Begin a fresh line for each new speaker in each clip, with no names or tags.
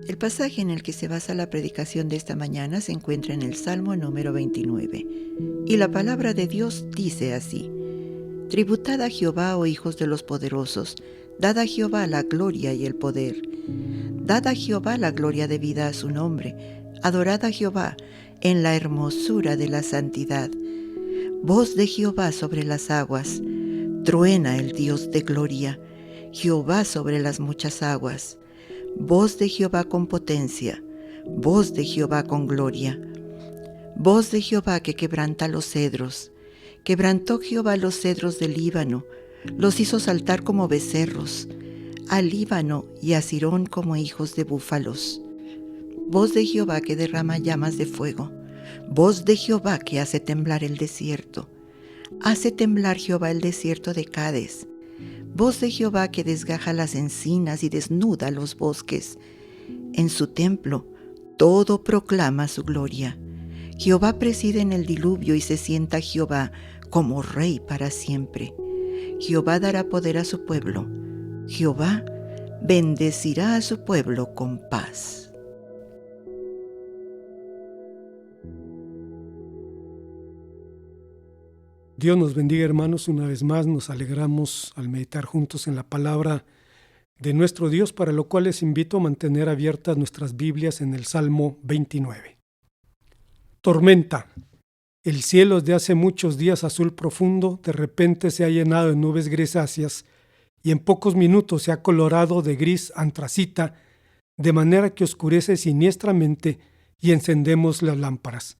El pasaje en el que se basa la predicación de esta mañana se encuentra en el Salmo número 29. Y la palabra de Dios dice así: Tributad a Jehová, oh hijos de los poderosos, dad a Jehová la gloria y el poder. Dad a Jehová la gloria debida a su nombre, adorad a Jehová en la hermosura de la santidad. Voz de Jehová sobre las aguas, truena el Dios de gloria, Jehová sobre las muchas aguas. Voz de Jehová con potencia, voz de Jehová con gloria. Voz de Jehová que quebranta los cedros. Quebrantó Jehová los cedros del Líbano, los hizo saltar como becerros, al Líbano y a Sirón como hijos de búfalos. Voz de Jehová que derrama llamas de fuego, voz de Jehová que hace temblar el desierto. Hace temblar Jehová el desierto de Cades. Voz de Jehová que desgaja las encinas y desnuda los bosques. En su templo todo proclama su gloria. Jehová preside en el diluvio y se sienta Jehová como rey para siempre. Jehová dará poder a su pueblo. Jehová bendecirá a su pueblo con paz.
Dios nos bendiga, hermanos. Una vez más nos alegramos al meditar juntos en la palabra de nuestro Dios, para lo cual les invito a mantener abiertas nuestras Biblias en el Salmo 29. Tormenta. El cielo desde hace muchos días azul profundo de repente se ha llenado de nubes grisáceas y en pocos minutos se ha colorado de gris antracita, de manera que oscurece siniestramente y encendemos las lámparas.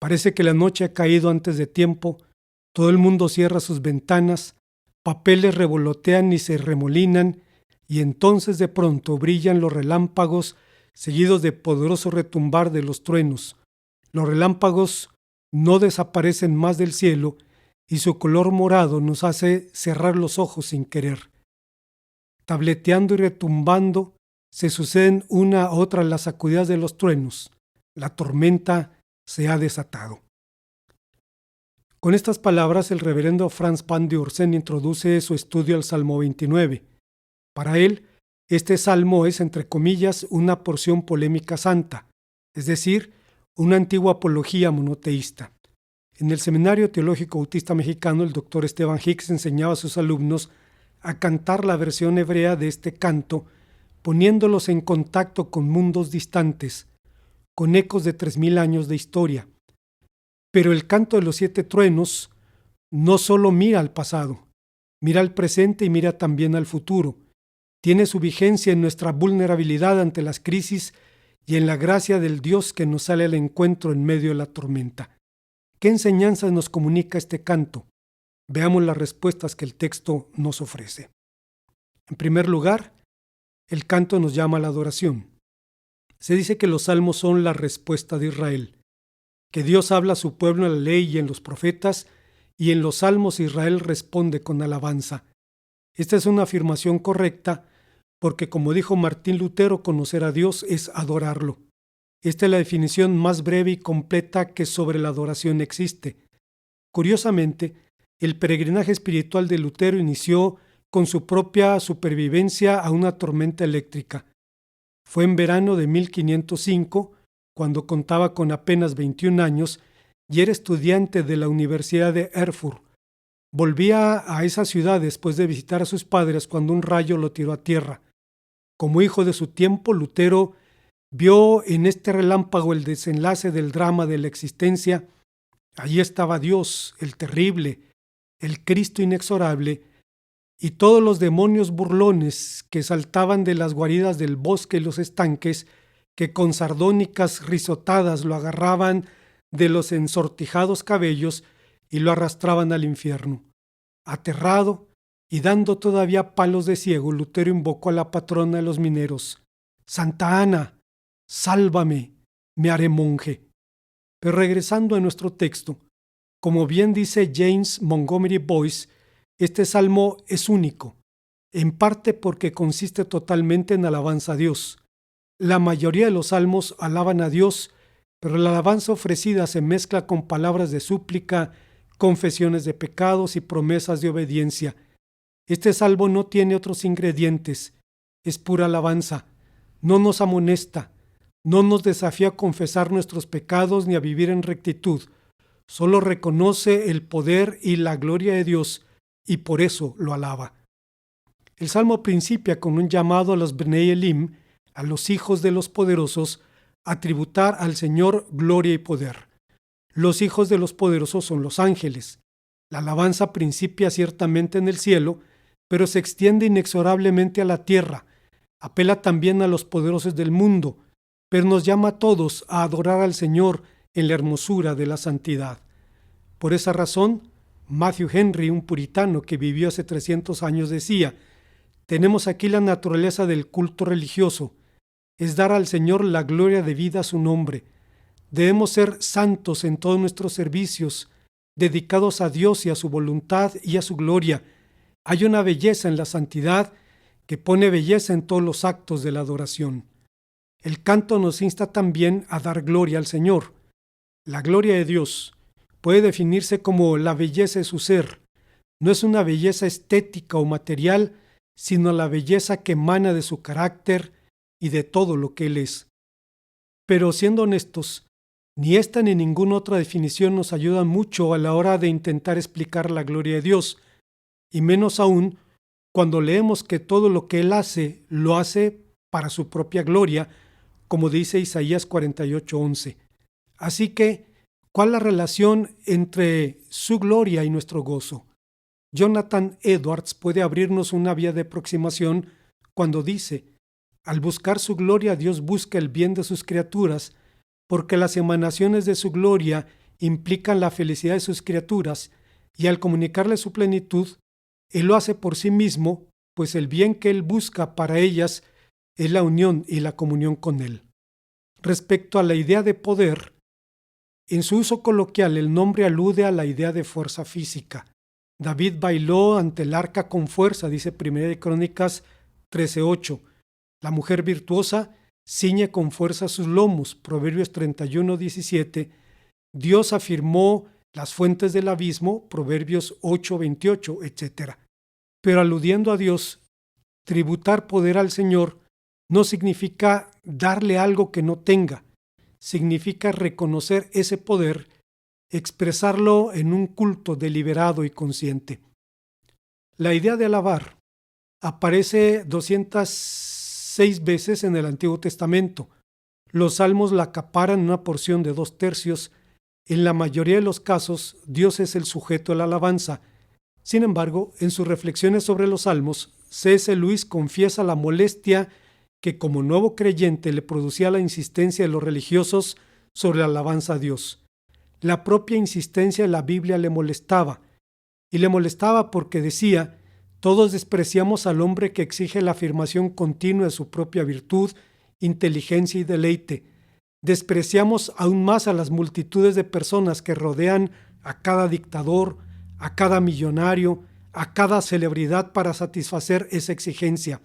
Parece que la noche ha caído antes de tiempo. Todo el mundo cierra sus ventanas, papeles revolotean y se remolinan, y entonces de pronto brillan los relámpagos, seguidos de poderoso retumbar de los truenos. Los relámpagos no desaparecen más del cielo, y su color morado nos hace cerrar los ojos sin querer. Tableteando y retumbando, se suceden una a otra las sacudidas de los truenos. La tormenta se ha desatado. Con estas palabras, el reverendo Franz Pan de Ursen introduce su estudio al Salmo 29. Para él, este salmo es, entre comillas, una porción polémica santa, es decir, una antigua apología monoteísta. En el Seminario Teológico Bautista Mexicano, el doctor Esteban Hicks enseñaba a sus alumnos a cantar la versión hebrea de este canto, poniéndolos en contacto con mundos distantes, con ecos de 3000 años de historia. Pero el canto de los 7 truenos no solo mira al pasado, mira al presente y mira también al futuro. Tiene su vigencia en nuestra vulnerabilidad ante las crisis y en la gracia del Dios que nos sale al encuentro en medio de la tormenta. ¿Qué enseñanzas nos comunica este canto? Veamos las respuestas que el texto nos ofrece. En primer lugar, el canto nos llama a la adoración. Se dice que los salmos son la respuesta de Israel, que Dios habla a su pueblo en la ley y en los profetas, y en los salmos Israel responde con alabanza. Esta es una afirmación correcta porque, como dijo Martín Lutero, conocer a Dios es adorarlo. Esta es la definición más breve y completa que sobre la adoración existe. Curiosamente, el peregrinaje espiritual de Lutero inició con su propia supervivencia a una tormenta eléctrica. Fue en verano de 1505, cuando contaba con apenas 21 años y era estudiante de la Universidad de Erfurt. Volvía a esa ciudad después de visitar a sus padres cuando un rayo lo tiró a tierra. Como hijo de su tiempo, Lutero vio en este relámpago el desenlace del drama de la existencia. Allí estaba Dios, el terrible, el Cristo inexorable, y todos los demonios burlones que saltaban de las guaridas del bosque y los estanques, que con sardónicas risotadas lo agarraban de los ensortijados cabellos y lo arrastraban al infierno. Aterrado y dando todavía palos de ciego, Lutero invocó a la patrona de los mineros: Santa Ana, sálvame, me haré monje. Pero regresando a nuestro texto, como bien dice James Montgomery Boyce, este salmo es único, en parte porque consiste totalmente en alabanza a Dios. La mayoría de los salmos alaban a Dios, pero la alabanza ofrecida se mezcla con palabras de súplica, confesiones de pecados y promesas de obediencia. Este salmo no tiene otros ingredientes, es pura alabanza. no nos amonesta, no nos desafía a confesar nuestros pecados ni a vivir en rectitud. Solo reconoce el poder y la gloria de Dios y por eso lo alaba. El Salmo principia con un llamado a los Bnei Elim, a los hijos de los poderosos, a tributar al Señor gloria y poder. Los hijos de los poderosos son los ángeles. La alabanza principia ciertamente en el cielo, pero se extiende inexorablemente a la tierra. Apela también a los poderosos del mundo, pero nos llama a todos a adorar al Señor en la hermosura de la santidad. Por esa razón, Matthew Henry, un puritano que vivió hace 300 años, decía: tenemos aquí la naturaleza del culto religioso, es dar al Señor la gloria debida a su nombre. Debemos ser santos en todos nuestros servicios, dedicados a Dios y a su voluntad y a su gloria. Hay una belleza en la santidad que pone belleza en todos los actos de la adoración. El canto nos insta también a dar gloria al Señor. La gloria de Dios puede definirse como la belleza de su ser. No es una belleza estética o material, sino la belleza que emana de su carácter y de todo lo que Él es. Pero siendo honestos, ni esta ni ninguna otra definición nos ayudan mucho a la hora de intentar explicar la gloria de Dios, y menos aún cuando leemos que todo lo que Él hace, lo hace para su propia gloria, como dice Isaías 48:11. Así que, ¿cuál es la relación entre su gloria y nuestro gozo? Jonathan Edwards puede abrirnos una vía de aproximación cuando dice: al buscar su gloria, Dios busca el bien de sus criaturas, porque las emanaciones de su gloria implican la felicidad de sus criaturas, y al comunicarle su plenitud, Él lo hace por sí mismo, pues el bien que Él busca para ellas es la unión y la comunión con Él. Respecto a la idea de poder, en su uso coloquial el nombre alude a la idea de fuerza física. David bailó ante el arca con fuerza, dice 1 Crónicas 13:8. La mujer virtuosa ciñe con fuerza sus lomos, Proverbios 31:17. Dios afirmó las fuentes del abismo, Proverbios 8:28, etc. Pero aludiendo a Dios, tributar poder al Señor no significa darle algo que no tenga, significa reconocer ese poder, expresarlo en un culto deliberado y consciente. La idea de alabar aparece 206 veces en el Antiguo Testamento. Los salmos la acaparan en una porción de 2/3. En la mayoría de los casos, Dios es el sujeto de la alabanza. Sin embargo, en sus reflexiones sobre los salmos, C.S. Lewis confiesa la molestia que como nuevo creyente le producía la insistencia de los religiosos sobre la alabanza a Dios. La propia insistencia de la Biblia le molestaba, y le molestaba porque decía: todos despreciamos al hombre que exige la afirmación continua de su propia virtud, inteligencia y deleite. Despreciamos aún más a las multitudes de personas que rodean a cada dictador, a cada millonario, a cada celebridad para satisfacer esa exigencia.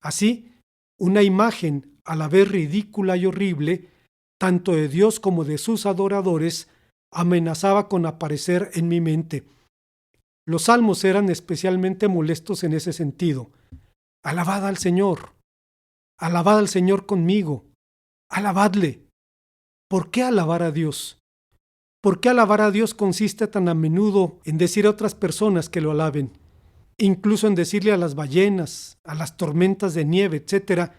Así, una imagen a la vez ridícula y horrible, tanto de Dios como de sus adoradores, amenazaba con aparecer en mi mente. Los salmos eran especialmente molestos en ese sentido. Alabad al Señor conmigo, alabadle. ¿Por qué alabar a Dios? ¿Por qué alabar a Dios consiste tan a menudo en decir a otras personas que lo alaben? Incluso en decirle a las ballenas, a las tormentas de nieve, etcétera,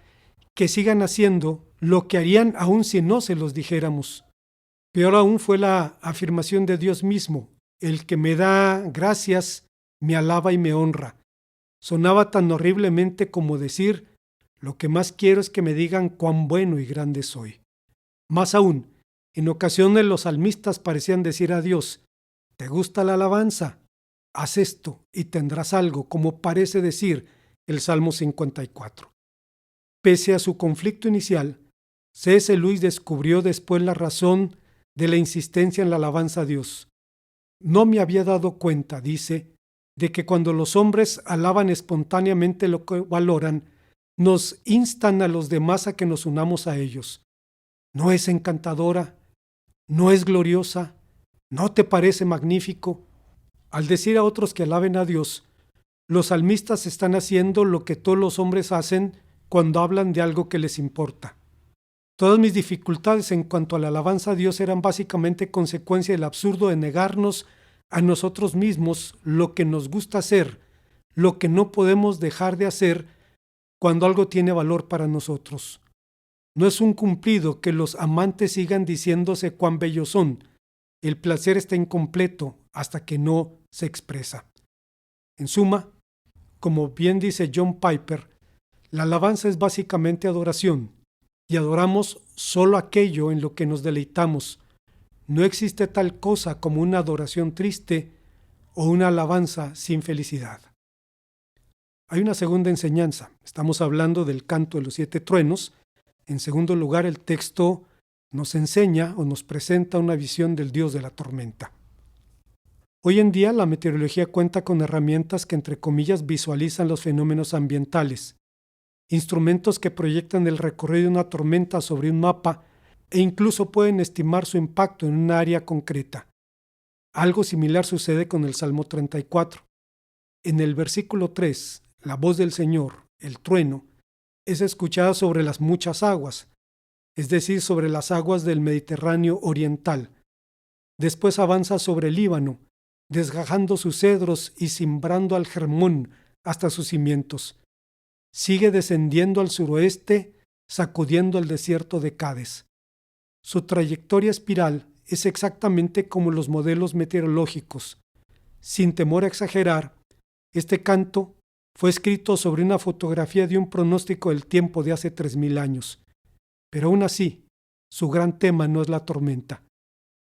que sigan haciendo lo que harían aun si no se los dijéramos. Peor aún fue la afirmación de Dios mismo: el que me da gracias, me alaba y me honra. Sonaba tan horriblemente como decir: lo que más quiero es que me digan cuán bueno y grande soy. Más aún, en ocasiones los salmistas parecían decir a Dios: ¿te gusta la alabanza? Haz esto y tendrás algo, como parece decir el Salmo 54. Pese a su conflicto inicial, C.S. Lewis descubrió después la razón de la insistencia en la alabanza a Dios. No me había dado cuenta, dice, de que cuando los hombres alaban espontáneamente lo que valoran, nos instan a los demás a que nos unamos a ellos. ¿No es encantadora? ¿No es gloriosa? ¿No te parece magnífico? Al decir a otros que alaben a Dios, los salmistas están haciendo lo que todos los hombres hacen cuando hablan de algo que les importa. Todas mis dificultades en cuanto a la alabanza a Dios eran básicamente consecuencia del absurdo de negarnos a nosotros mismos lo que nos gusta hacer, lo que no podemos dejar de hacer cuando algo tiene valor para nosotros. No es un cumplido que los amantes sigan diciéndose cuán bellos son. El placer está incompleto hasta que no se expresa. En suma, como bien dice John Piper, la alabanza es básicamente adoración, y adoramos solo aquello en lo que nos deleitamos. No existe tal cosa como una adoración triste o una alabanza sin felicidad. Hay una segunda enseñanza. Estamos hablando del canto de los 7 truenos. En segundo lugar, el texto nos enseña o nos presenta una visión del Dios de la tormenta. Hoy en día la meteorología cuenta con herramientas que entre comillas visualizan los fenómenos ambientales, instrumentos que proyectan el recorrido de una tormenta sobre un mapa e incluso pueden estimar su impacto en un área concreta. Algo similar sucede con el Salmo 34. En el versículo 3, la voz del Señor, el trueno, es escuchada sobre las muchas aguas, es decir, sobre las aguas del Mediterráneo oriental. Después avanza sobre el Líbano, desgajando sus cedros y cimbrando al Hermón hasta sus cimientos. Sigue descendiendo al suroeste, sacudiendo el desierto de Cades. Su trayectoria espiral es exactamente como los modelos meteorológicos. Sin temor a exagerar, este canto fue escrito sobre una fotografía de un pronóstico del tiempo de hace 3000 años. Pero aún así, su gran tema no es la tormenta.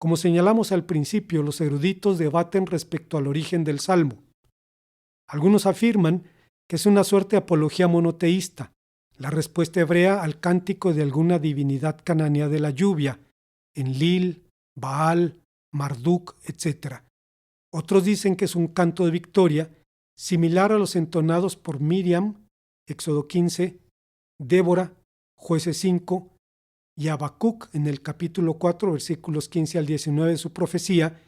Como señalamos al principio, los eruditos debaten respecto al origen del Salmo. Algunos afirman que es una suerte de apología monoteísta, la respuesta hebrea al cántico de alguna divinidad cananea de la lluvia, Enlil, Baal, Marduk, etc. Otros dicen que es un canto de victoria, similar a los entonados por Miriam, Éxodo 15, Débora, Jueces 5, y Habacuc en el capítulo 4, versículos 15 al 19 de su profecía,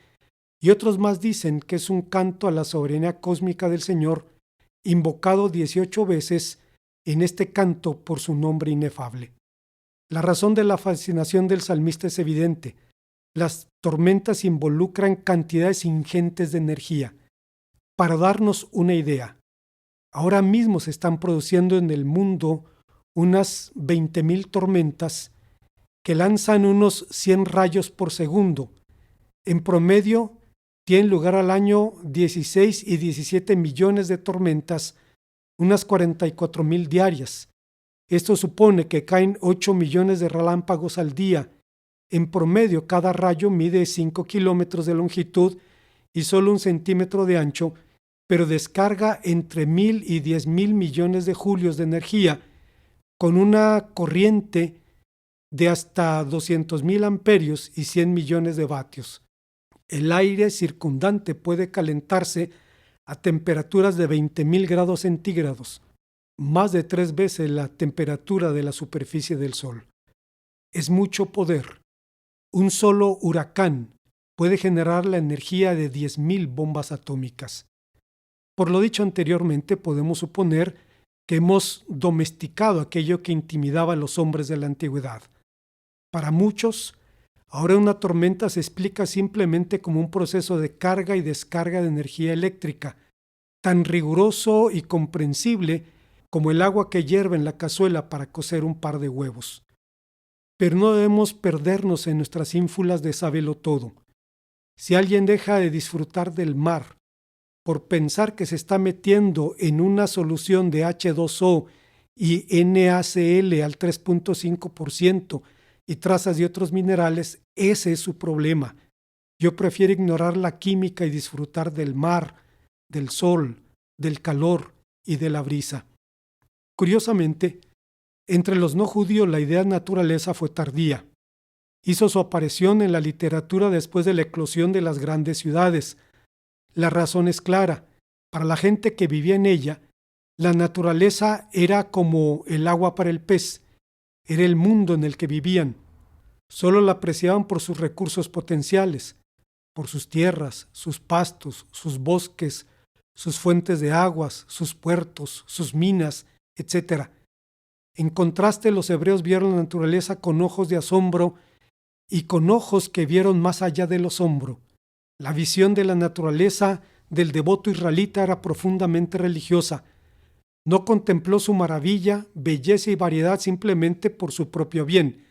y otros más dicen que es un canto a la soberanía cósmica del Señor, invocado 18 veces en este canto por su nombre inefable. La razón de la fascinación del salmista es evidente. Las tormentas involucran cantidades ingentes de energía. Para darnos una idea, ahora mismo se están produciendo en el mundo unas 20,000 tormentas que lanzan unos 100 rayos por segundo. En promedio, tienen lugar al año 16 y 17 millones de tormentas, unas 44,000 diarias. Esto supone que caen 8 millones de relámpagos al día. En promedio, cada rayo mide 5 kilómetros de longitud y solo 1 centímetro de ancho, pero descarga entre 1,000 y 10,000 millones de julios de energía, con una corriente de hasta 200,000 amperios y 100 millones de vatios. El aire circundante puede calentarse a temperaturas de 20,000 grados centígrados, más de 3 veces la temperatura de la superficie del Sol. Es mucho poder. Un solo huracán puede generar la energía de 10,000 bombas atómicas. Por lo dicho anteriormente, podemos suponer que hemos domesticado aquello que intimidaba a los hombres de la antigüedad. Para muchos, ahora una tormenta se explica simplemente como un proceso de carga y descarga de energía eléctrica, tan riguroso y comprensible como el agua que hierve en la cazuela para cocer un par de huevos. Pero no debemos perdernos en nuestras ínfulas de sabelotodo. Si alguien deja de disfrutar del mar por pensar que se está metiendo en una solución de H2O y NaCl al 3.5% y trazas de otros minerales, ese es su problema. Yo prefiero ignorar la química y disfrutar del mar, del sol, del calor y de la brisa. Curiosamente, entre los no judíos la idea de naturaleza fue tardía. Hizo su aparición en la literatura después de la eclosión de las grandes ciudades. La razón es clara. Para la gente que vivía en ella, la naturaleza era como el agua para el pez. Era el mundo en el que vivían. Solo la apreciaban por sus recursos potenciales, por sus tierras, sus pastos, sus bosques, sus fuentes de aguas, sus puertos, sus minas, etc. En contraste, los hebreos vieron la naturaleza con ojos de asombro y con ojos que vieron más allá del asombro. La visión de la naturaleza del devoto israelita era profundamente religiosa. No contempló su maravilla, belleza y variedad simplemente por su propio bien.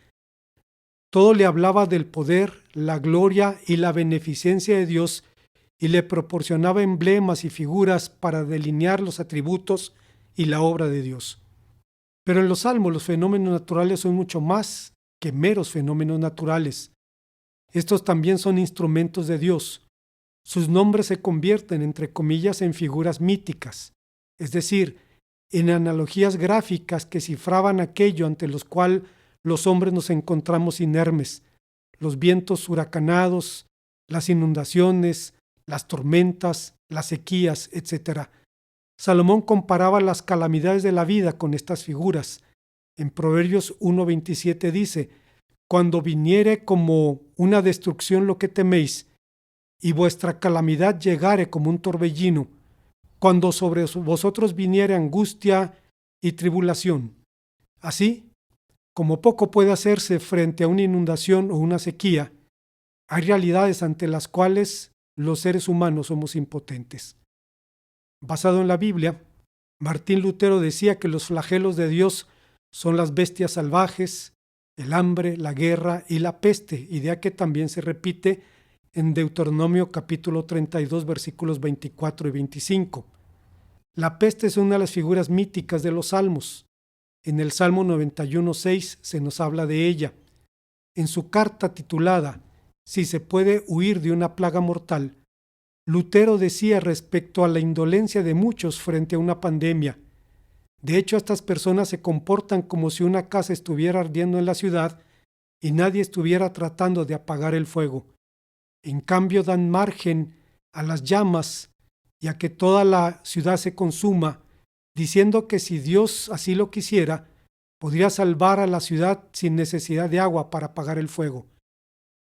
Todo le hablaba del poder, la gloria y la beneficencia de Dios y le proporcionaba emblemas y figuras para delinear los atributos y la obra de Dios. Pero en los Salmos los fenómenos naturales son mucho más que meros fenómenos naturales. Estos también son instrumentos de Dios. Sus nombres se convierten, entre comillas, en figuras míticas, es decir, en analogías gráficas que cifraban aquello ante los cuales los hombres nos encontramos inermes: los vientos huracanados, las inundaciones, las tormentas, las sequías, etc. Salomón comparaba las calamidades de la vida con estas figuras. En Proverbios 1:27 dice: cuando viniere como una destrucción lo que teméis, y vuestra calamidad llegare como un torbellino, cuando sobre vosotros viniere angustia y tribulación. Así, como poco puede hacerse frente a una inundación o una sequía, hay realidades ante las cuales los seres humanos somos impotentes. Basado en la Biblia, Martín Lutero decía que los flagelos de Dios son las bestias salvajes, el hambre, la guerra y la peste, idea que también se repite en Deuteronomio capítulo 32, versículos 24 y 25. La peste es una de las figuras míticas de los Salmos. En el Salmo 91:6 se nos habla de ella. En su carta titulada Si se puede huir de una plaga mortal, Lutero decía respecto a la indolencia de muchos frente a una pandemia: de hecho, estas personas se comportan como si una casa estuviera ardiendo en la ciudad y nadie estuviera tratando de apagar el fuego. En cambio, dan margen a las llamas y a que toda la ciudad se consuma, diciendo que si Dios así lo quisiera, podría salvar a la ciudad sin necesidad de agua para apagar el fuego.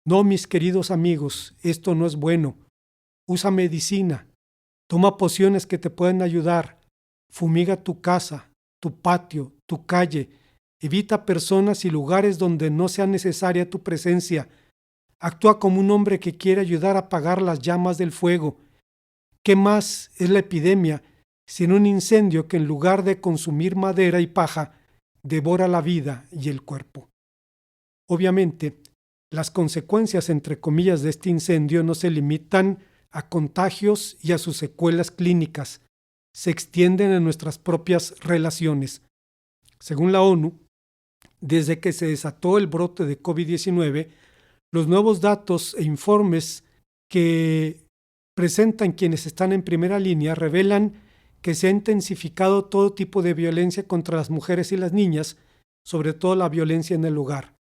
No, mis queridos amigos, esto no es bueno. Usa medicina, toma pociones que te pueden ayudar, fumiga tu casa, tu patio, tu calle, evita personas y lugares donde no sea necesaria tu presencia. Actúa como un hombre que quiere ayudar a apagar las llamas del fuego. ¿Qué más es la epidemia sino un incendio que en lugar de consumir madera y paja, devora la vida y el cuerpo? Obviamente, las consecuencias, entre comillas, de este incendio no se limitan a contagios y a sus secuelas clínicas, se extienden a nuestras propias relaciones. Según la ONU, desde que se desató el brote de COVID-19, los nuevos datos e informes que presentan quienes están en primera línea revelan que se ha intensificado todo tipo de violencia contra las mujeres y las niñas, sobre todo la violencia en el hogar.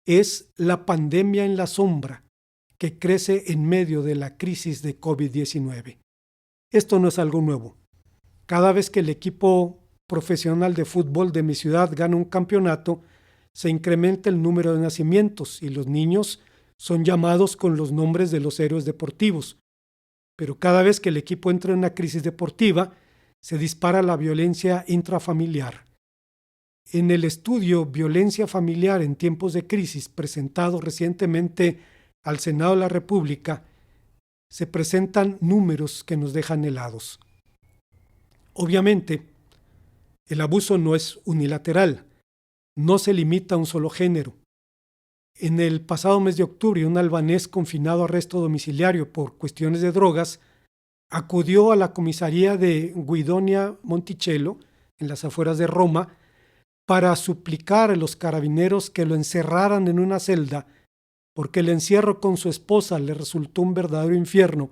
Es la pandemia en la sombra que crece en medio de la crisis de COVID-19. Esto no es algo nuevo. Cada vez que el equipo profesional de fútbol de mi ciudad gana un campeonato, se incrementa el número de nacimientos y los niños son llamados con los nombres de los héroes deportivos. Pero cada vez que el equipo entra en una crisis deportiva, se dispara la violencia intrafamiliar. En el estudio Violencia familiar en tiempos de crisis, presentado recientemente al Senado de la República, se presentan números que nos dejan helados. Obviamente, el abuso no es unilateral, no se limita a un solo género. En el pasado mes de octubre, un albanés confinado a arresto domiciliario por cuestiones de drogas acudió a la comisaría de Guidonia Monticello, en las afueras de Roma, para suplicar a los carabineros que lo encerraran en una celda, porque el encierro con su esposa le resultó un verdadero infierno,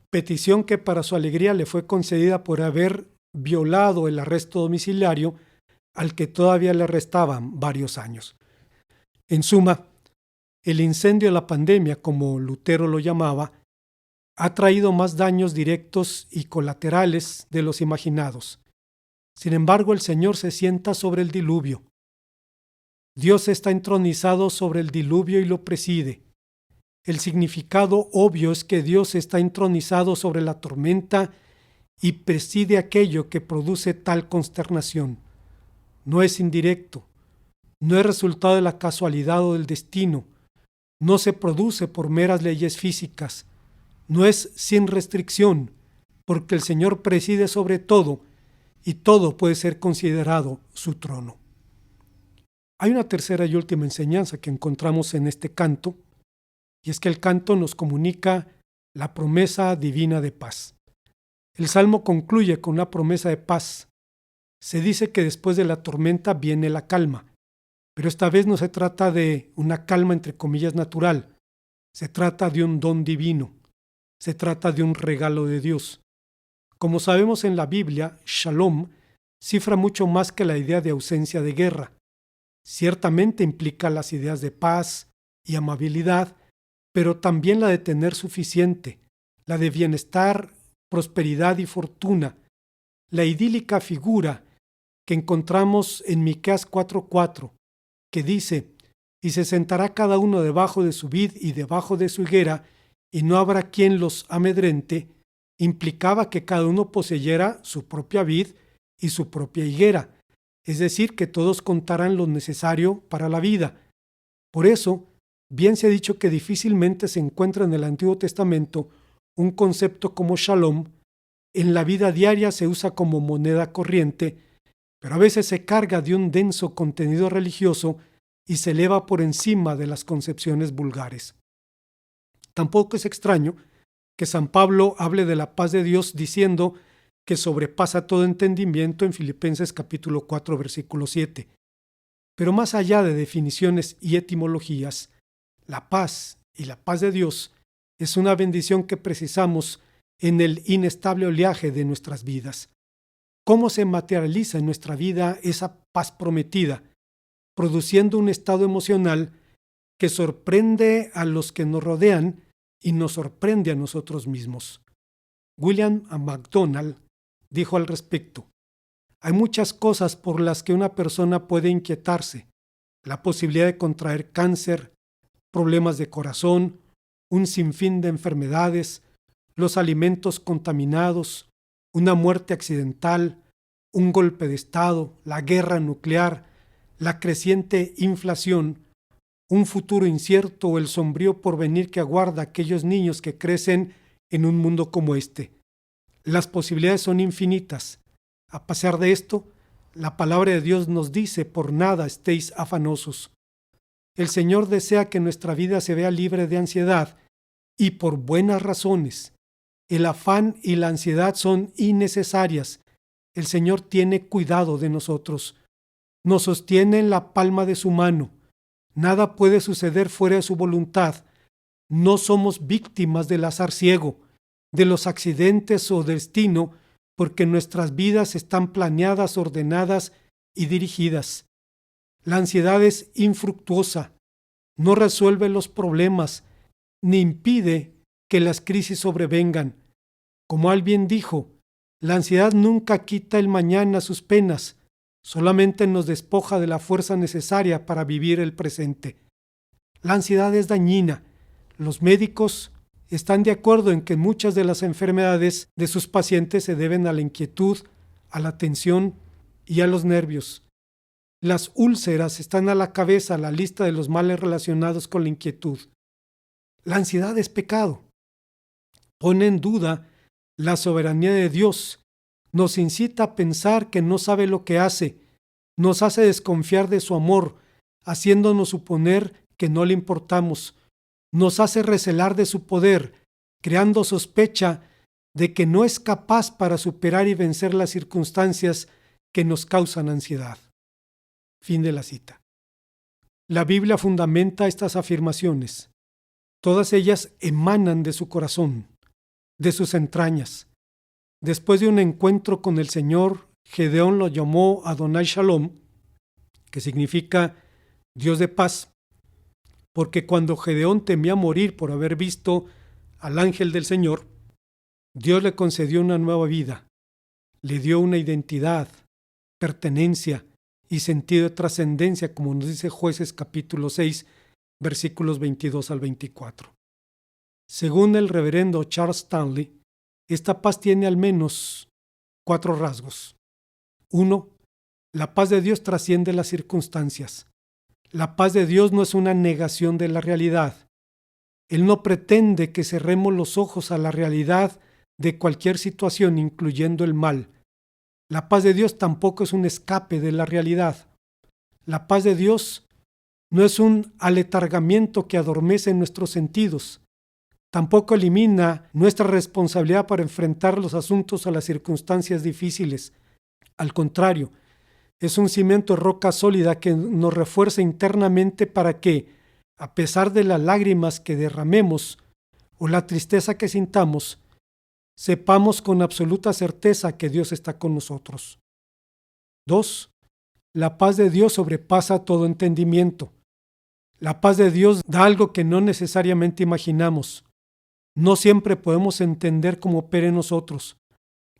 petición que para su alegría le fue concedida por haber violado el arresto domiciliario al que todavía le restaban varios años. En suma, el incendio de la pandemia, como Lutero lo llamaba, ha traído más daños directos y colaterales de los imaginados. Sin embargo, el Señor se sienta sobre el diluvio. Dios está entronizado sobre el diluvio y lo preside. El significado obvio es que Dios está entronizado sobre la tormenta y preside aquello que produce tal consternación. no es indirecto, no es resultado de la casualidad o del destino, no se produce por meras leyes físicas, no es sin restricción, porque el Señor preside sobre todo y todo puede ser considerado su trono. Hay una tercera y última enseñanza que encontramos en este canto, y es que el canto nos comunica la promesa divina de paz. El Salmo concluye con una promesa de paz. Se dice que después de la tormenta viene la calma, pero esta vez no se trata de una calma entre comillas natural, se trata de un don divino, se trata de un regalo de Dios. Como sabemos en la Biblia, Shalom cifra mucho más que la idea de ausencia de guerra. Ciertamente implica las ideas de paz y amabilidad, pero también la de tener suficiente, la de bienestar, prosperidad y fortuna, la idílica figura que encontramos en Miqueas 4:4, que dice: y se sentará cada uno debajo de su vid y debajo de su higuera, y no habrá quien los amedrente, implicaba que cada uno poseyera su propia vid y su propia higuera, es decir, que todos contaran lo necesario para la vida. Por eso, bien se ha dicho que difícilmente se encuentra en el Antiguo Testamento un concepto como shalom. En la vida diaria se usa como moneda corriente, pero a veces se carga de un denso contenido religioso y se eleva por encima de las concepciones vulgares. Tampoco es extraño que San Pablo hable de la paz de Dios diciendo que sobrepasa todo entendimiento en Filipenses capítulo 4, versículo 7. Pero más allá de definiciones y etimologías, la paz y la paz de Dios es una bendición que precisamos en el inestable oleaje de nuestras vidas. ¿Cómo se materializa en nuestra vida esa paz prometida? Produciendo un estado emocional que sorprende a los que nos rodean y nos sorprende a nosotros mismos. William MacDonald dijo al respecto: hay muchas cosas por las que una persona puede inquietarse: la posibilidad de contraer cáncer, problemas de corazón, un sinfín de enfermedades, los alimentos contaminados, una muerte accidental, un golpe de estado, la guerra nuclear, la creciente inflación, un futuro incierto o el sombrío porvenir que aguarda a aquellos niños que crecen en un mundo como este. Las posibilidades son infinitas. A pesar de esto, la palabra de Dios nos dice: por nada estéis afanosos. El Señor desea que nuestra vida se vea libre de ansiedad, y por buenas razones. El afán y la ansiedad son innecesarias. El Señor tiene cuidado de nosotros. Nos sostiene en la palma de su mano. Nada puede suceder fuera de su voluntad. No somos víctimas del azar ciego, de los accidentes o destino, porque nuestras vidas están planeadas, ordenadas y dirigidas. La ansiedad es infructuosa, no resuelve los problemas, ni impide que las crisis sobrevengan. Como alguien dijo, la ansiedad nunca quita el mañana sus penas, solamente nos despoja de la fuerza necesaria para vivir el presente. La ansiedad es dañina. Los médicos están de acuerdo en que muchas de las enfermedades de sus pacientes se deben a la inquietud, a la tensión y a los nervios. Las úlceras están a la cabeza de la lista de los males relacionados con la inquietud. La ansiedad es pecado. Pone en duda la soberanía de Dios, nos incita a pensar que no sabe lo que hace, nos hace desconfiar de su amor, haciéndonos suponer que no le importamos, nos hace recelar de su poder, creando sospecha de que no es capaz para superar y vencer las circunstancias que nos causan ansiedad. Fin de la cita. La Biblia fundamenta estas afirmaciones. Todas ellas emanan de su corazón, de sus entrañas. Después de un encuentro con el Señor, Gedeón lo llamó Adonai Shalom, que significa Dios de paz, porque cuando Gedeón temía morir por haber visto al ángel del Señor, Dios le concedió una nueva vida, le dio una identidad, pertenencia y sentido de trascendencia, como nos dice Jueces capítulo 6, versículos 22 al 24. Según el reverendo Charles Stanley, esta paz tiene al menos 4 rasgos. 1. La paz de Dios trasciende las circunstancias. La paz de Dios no es una negación de la realidad. Él no pretende que cerremos los ojos a la realidad de cualquier situación, incluyendo el mal. La paz de Dios tampoco es un escape de la realidad. La paz de Dios no es un aletargamiento que adormece nuestros sentidos. Tampoco elimina nuestra responsabilidad para enfrentar los asuntos o las circunstancias difíciles. Al contrario, es un cimiento de roca sólida que nos refuerza internamente para que, a pesar de las lágrimas que derramemos o la tristeza que sintamos, sepamos con absoluta certeza que Dios está con nosotros. 2. La paz de Dios sobrepasa todo entendimiento. La paz de Dios da algo que no necesariamente imaginamos. No siempre podemos entender cómo opera en nosotros.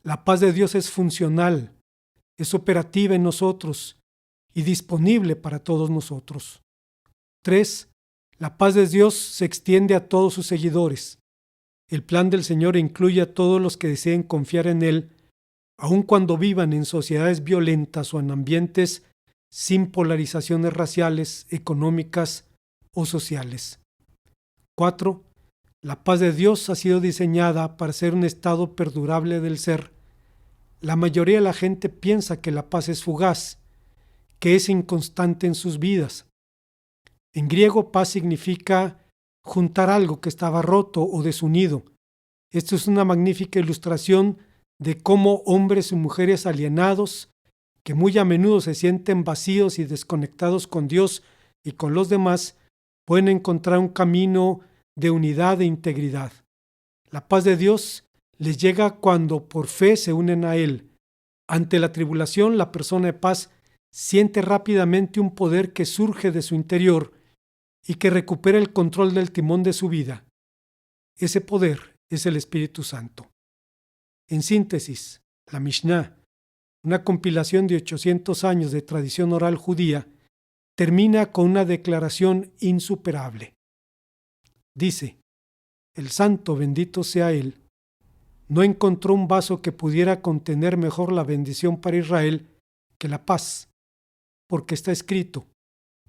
La paz de Dios es funcional, es operativa en nosotros y disponible para todos nosotros. 3. La paz de Dios se extiende a todos sus seguidores. El plan del Señor incluye a todos los que deseen confiar en Él, aun cuando vivan en sociedades violentas o en ambientes sin polarizaciones raciales, económicas o sociales. 4. La paz de Dios ha sido diseñada para ser un estado perdurable del ser. La mayoría de la gente piensa que la paz es fugaz, que es inconstante en sus vidas. En griego, paz significa juntar algo que estaba roto o desunido. Esto es una magnífica ilustración de cómo hombres y mujeres alienados, que muy a menudo se sienten vacíos y desconectados con Dios y con los demás, pueden encontrar un camino de unidad e integridad. La paz de Dios les llega cuando por fe se unen a Él. Ante la tribulación, la persona de paz siente rápidamente un poder que surge de su interior y que recupera el control del timón de su vida. Ese poder es el Espíritu Santo. En síntesis, la Mishnah, una compilación de 800 años de tradición oral judía, termina con una declaración insuperable. Dice: el santo, bendito sea él, no encontró un vaso que pudiera contener mejor la bendición para Israel que la paz, porque está escrito: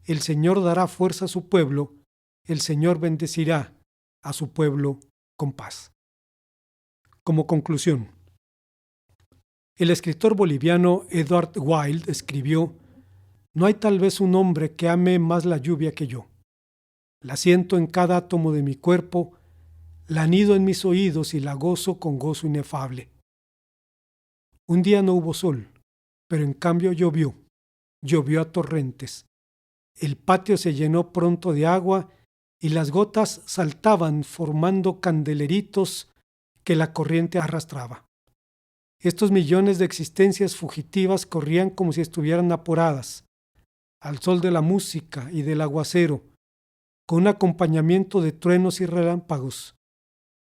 el Señor dará fuerza a su pueblo, el Señor bendecirá a su pueblo con paz. Como conclusión, el escritor boliviano Edward Wilde escribió: no hay tal vez un hombre que ame más la lluvia que yo. La siento en cada átomo de mi cuerpo, la anido en mis oídos y la gozo con gozo inefable. Un día no hubo sol, pero en cambio llovió a torrentes. El patio se llenó pronto de agua y las gotas saltaban formando candeleritos que la corriente arrastraba. Estos millones de existencias fugitivas corrían como si estuvieran aporadas, al sol de la música y del aguacero, con un acompañamiento de truenos y relámpagos,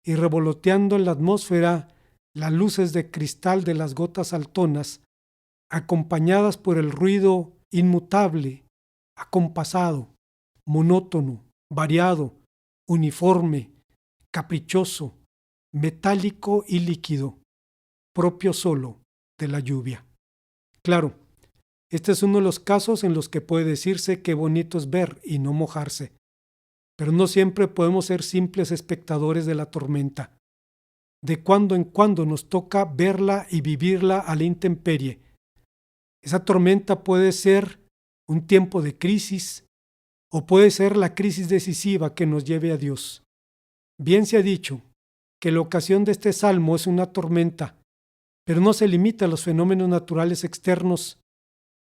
y revoloteando en la atmósfera las luces de cristal de las gotas saltonas, acompañadas por el ruido inmutable, acompasado, monótono, variado, uniforme, caprichoso, metálico y líquido, propio solo de la lluvia. Claro, este es uno de los casos en los que puede decirse que bonito es ver y no mojarse, pero no siempre podemos ser simples espectadores de la tormenta. De cuando en cuando nos toca verla y vivirla a la intemperie. Esa tormenta puede ser un tiempo de crisis o puede ser la crisis decisiva que nos lleve a Dios. Bien se ha dicho que la ocasión de este salmo es una tormenta, pero no se limita a los fenómenos naturales externos,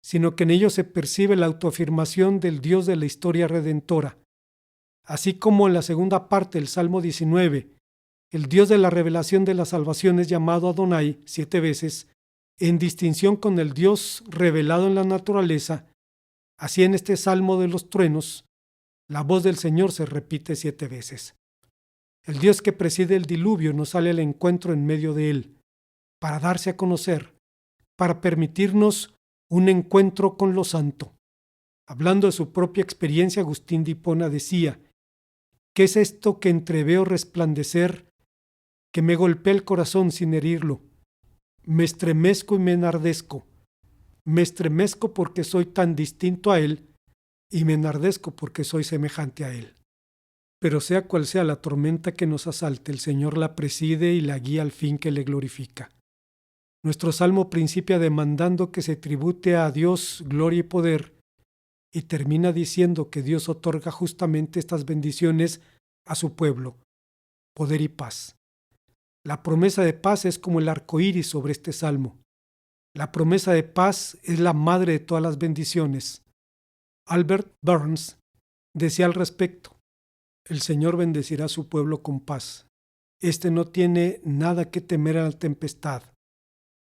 sino que en ellos se percibe la autoafirmación del Dios de la historia redentora. Así como en la segunda parte del Salmo 19, el Dios de la revelación de la salvación es llamado Adonai 7 veces, en distinción con el Dios revelado en la naturaleza, así en este Salmo de los truenos, la voz del Señor se repite 7 veces. El Dios que preside el diluvio nos sale al encuentro en medio de él, para darse a conocer, para permitirnos un encuentro con lo santo. Hablando de su propia experiencia, Agustín de Hipona decía: ¿qué es esto que entreveo resplandecer, que me golpea el corazón sin herirlo? Me estremezco y me enardezco. Me estremezco porque soy tan distinto a Él y me enardezco porque soy semejante a Él. Pero sea cual sea la tormenta que nos asalte, el Señor la preside y la guía al fin que le glorifica. Nuestro salmo principia demandando que se tribute a Dios gloria y poder y termina diciendo que Dios otorga justamente estas bendiciones a su pueblo, poder y paz. La promesa de paz es como el arco iris sobre este salmo. La promesa de paz es la madre de todas las bendiciones. Albert Burns decía al respecto: el Señor bendecirá a su pueblo con paz. Este no tiene nada que temer a la tempestad,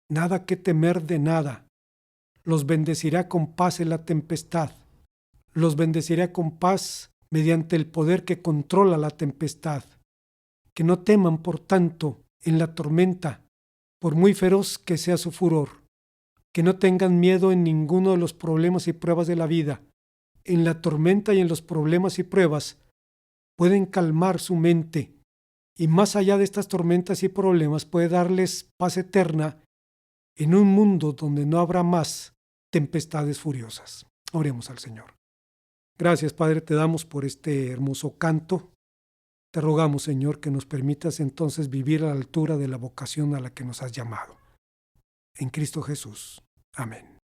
nada que temer de nada. Los bendecirá con paz en la tempestad. Los bendecirá con paz mediante el poder que controla la tempestad. Que no teman, por tanto, en la tormenta, por muy feroz que sea su furor. Que no tengan miedo en ninguno de los problemas y pruebas de la vida. En la tormenta y en los problemas y pruebas pueden calmar su mente y más allá de estas tormentas y problemas puede darles paz eterna en un mundo donde no habrá más tempestades furiosas. Oremos al Señor. Gracias, Padre, te damos por este hermoso canto. Te rogamos, Señor, que nos permitas entonces vivir a la altura de la vocación a la que nos has llamado. En Cristo Jesús. Amén.